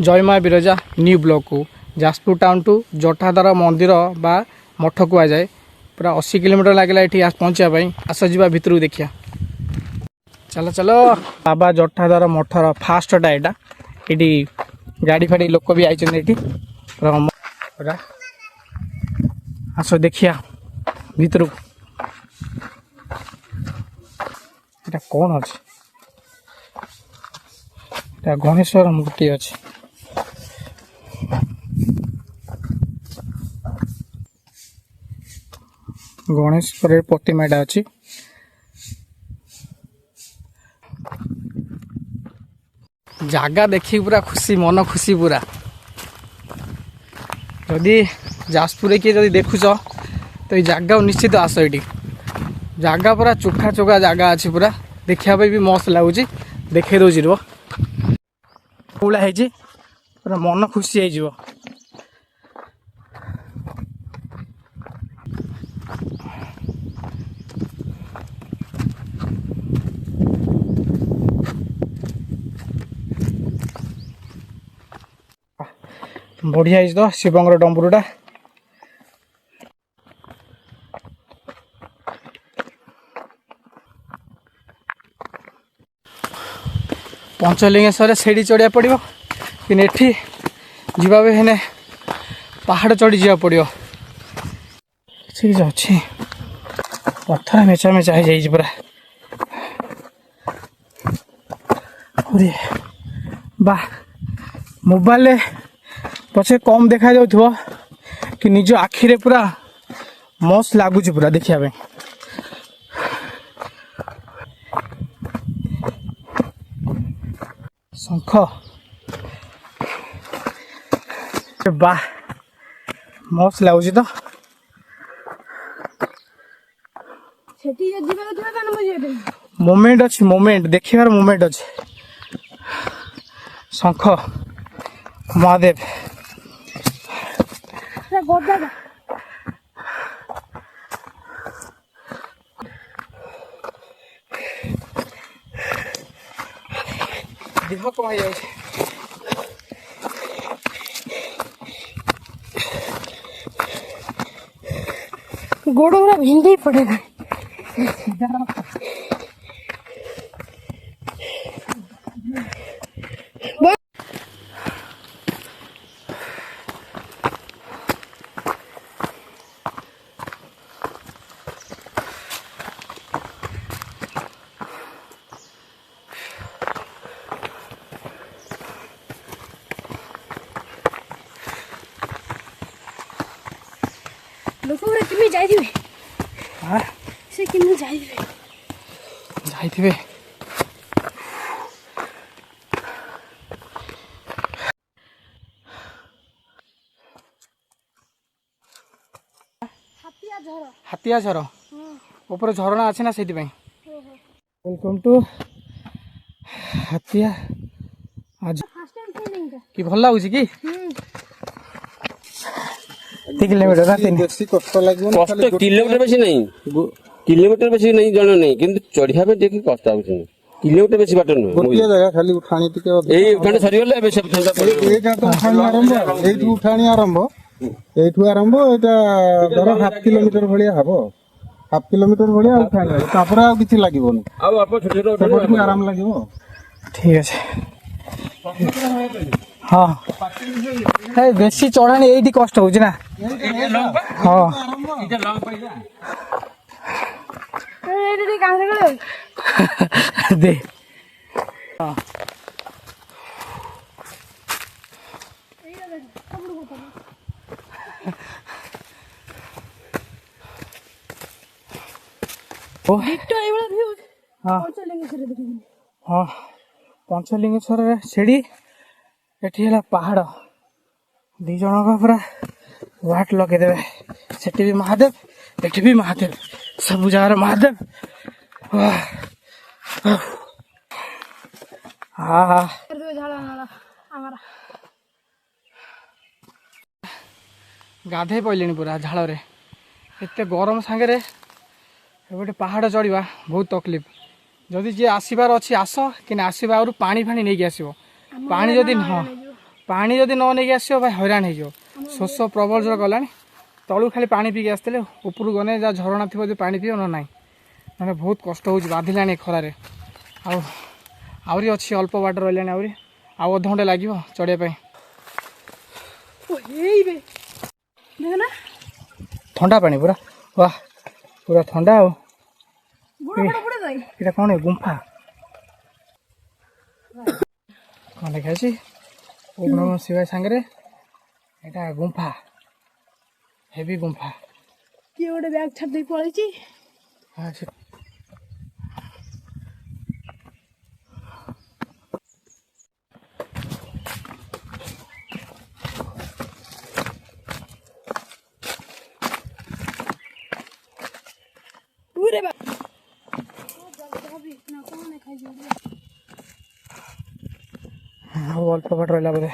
जय माँ Biraja new block को जाजपुर टाउन टू जटाधार मंदिर बा मठ को जाए पूरा 80 किलोमीटर लगे ये पहुँचापी आस जा भितर देखिया चलो चलो बाबा जटाधार मठर फास्टा यहाँ ये गाड़ी फाड़ी लोक भी आई पूरा आस देखिया भितर এটা कौन अच्छे गणेश्वर मूर्ति अच्छे गणेश्वर प्रतिमाटा अच्छी जगह देखी पूरा खुशी मन खुशी पूरा जदि जाजपुर किए जदि देखुच तो ये जगह निश्चित आस ये जगह पूरा चोखा चोखा जगह अच्छी पूरा देखापी भी मस्त लगुच देखे दूसरी रुआ पूरा मन खुशी हो बढ़िया तो शिवंगर डम्बुरुटा पंचलिंगेश्वर सीढ़ी चढ़िया पड़ो कि एठी जीवा भी हेने पहाड़ चढ़ी जा पड़ो अच्छी पत्थर मेचा मेचा हो जाए पूरा वाह मोबाइल पछे कम देखा जाऊ कि निज आखिरे पूरा मस्त लगुच पूरा देखा शंख वाह मस्त लगुच तो मोमेंट अच्छी मोमेंट देखार मोमेंट अच्छे शंख महादेव देह कम जाए गोड़ पूरा भिंडी पड़ेगा लोक किमी जाइथिबे हां से किमी जाइथिबे हातिया झर ऊपर झरणा अच्छे ना से वेलकम टू हातिया आज कि भल लगुच कि किलोमीटर कष्ट किलोमीटर बेसी नहीं जन नहीं कि चढ़िया पे देखी कष्ट आउछ किलोमीटर बेसी बाट न गोटिया जगह खाली उठाणी टिके एई उठाणी सरी गेले एबे सब ठंडा पड़े एटा तो उठाणी आरंभ एठू आरंभ एटा धर हाफ किलोमीटर भलिया हबो हाफ किलोमीटर भलिया उठाणी तापर आ किछि लागिबोनी आ आप छोटे छोटे आराम लागिबो ठीक है हाँ बेसी चढ़ाणी ये कष्ट हो ना हाँ दे हाँ पंचलिंगेश्वर सीढ़ी एठी है पहाड़ दी जन का पूरा वाट लगेदे सेठी भी महादेव एठी भी महादेव सब जगार महादेव हाँ गाधे पड़े पूरा झाड़ एत गरम सांगे गोटे पहाड़ चढ़ा बहुत तकलीफ जदि जी आसबार अच्छी आस कि आसवा आरु पानी फाणी नहीं आसो पानी जदि हाँ पानी जदि न नहीं आस भाई हैरान हो शोष प्रबल जर गलानी तलू खाली पानी पीके आसते ऊपर गने जहाँ झरणा थी जो पानी पिओ ना मैंने बहुत कष्ट हो बाधिला खरार आहरी अच्छी अल्प बाट रहा आहरी आउ अध घंटे लगे चढ़ापी ठंडा पानी पूरा वाह पूरा ठंडा आटा कौन गुंफा कौन लिखा ओम नमः शिवाय सांगे एटा गुंफा हेवी गुंफा किए गोटे बैग छाड़ दे पड़ी अल्प बाट रहा बोधे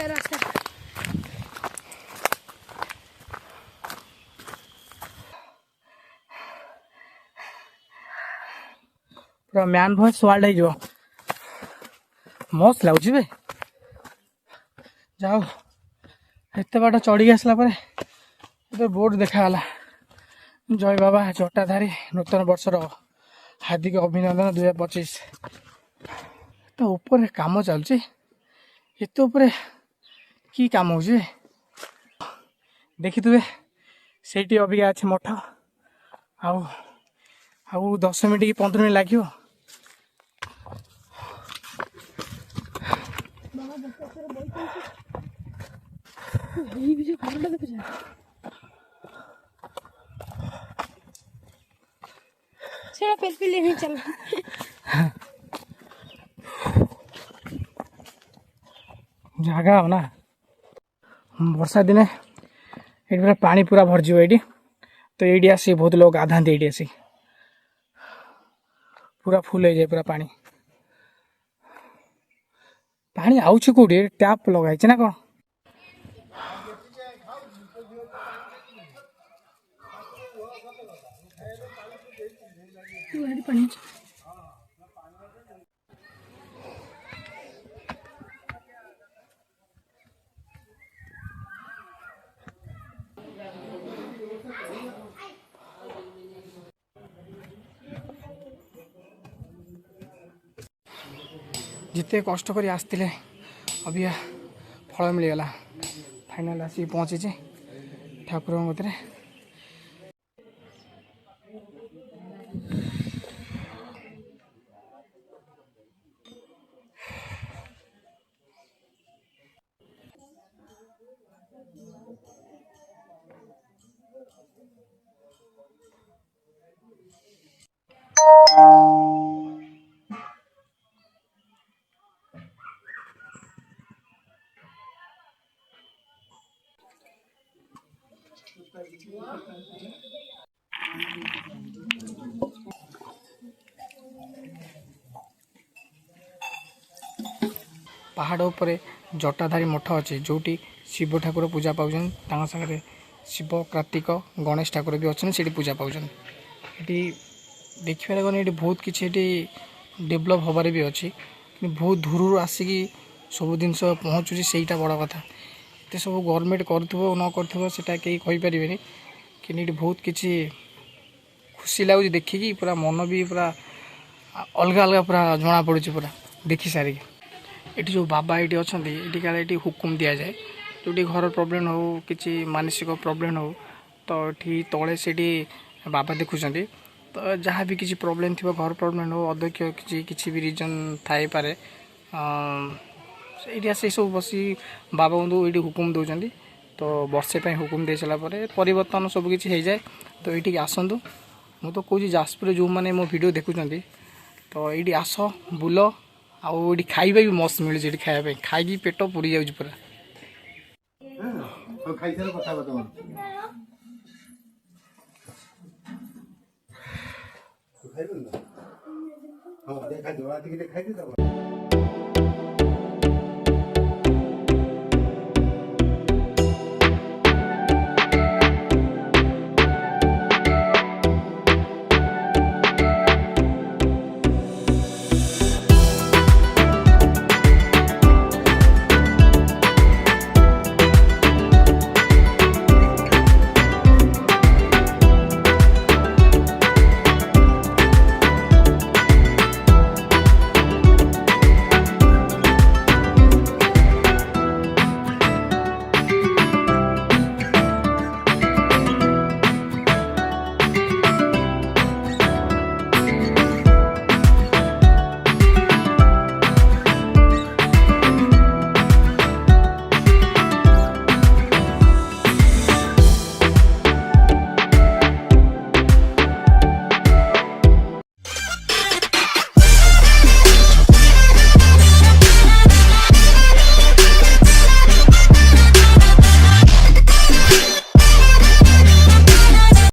रास्ता पूरा मैन भॉइस वार्ड हो मस्त लगुच जाओ एत बाट चढ़ी आसला बोर्ड देखाला जय बाबा जटाधारी नूतन वर्षर हार्दिक अभिनंदन 2025 तो ऊपर काम चलुचे एत ऊपर कि काम हो देखी थे से अबिका अच्छे मठ आउ 10 मिनट कि 15 मिनट लगे चल जगह हो ना वर्षा दिने ये पूरा पानी पूरा भरज ये तो ये आसी बहुत लोग गाधाते ये आसी पूरा फुल हो जाए पूरा पानी पानी आउछ कौटी टैप लगाई ना कौन पानी जिते कष्ट कर आसते अभी फल मिलगला फाइनाल आसिक पहुँची ठाकुर मत पहाड़ उपरे जटाधारी मठ अच्छे जोटी शिव ठाकुर पूजा पाउछन सागर शिव कार्तिक गणेश ठाकुर भी अच्छे से पूजा पाउछन ये देखिए गले ये बहुत किसी डेभलप हबार भी अच्छी बहुत दूर आसिक सब जिन पहुँचुची से बड़ कथा ये सब गवर्नमेंट करूँ न करूँ कहीं कहीपर कि बहुत किसी खुशी लगुच देखिकी पूरा मन भी पूरा अलग अलग पूरा जना पड़ू पूरा देखी सारिकी ये जो बाबा ये अच्छा ये हुकुम दि जाए जो घर प्रोब्लेम हो कि मानसिक प्रोब्लेम हो तो ये तले से बाबा देखुं तो जहाँ भी किसी प्रोब्लेम थी घर प्रोब्लेम हो अध्यक्ष किसी भी रिजन थाई पारे ये से सब बस बाबा बंधु ये हुकुम दौरान तो वर्षे हुकुम दे सारा परिवर्तन सब किसी हो जाए तो ये आसतु मु तो कौच जाजपुर जो मैंने मो वीडियो देखुं तो ये आस बुल आउ ये खाଇବା भी मस्त मिलूँ ये खायापी खाई पेट पूरी जाऊँ पूरा हाँ देखा जोड़ा दिखे खाई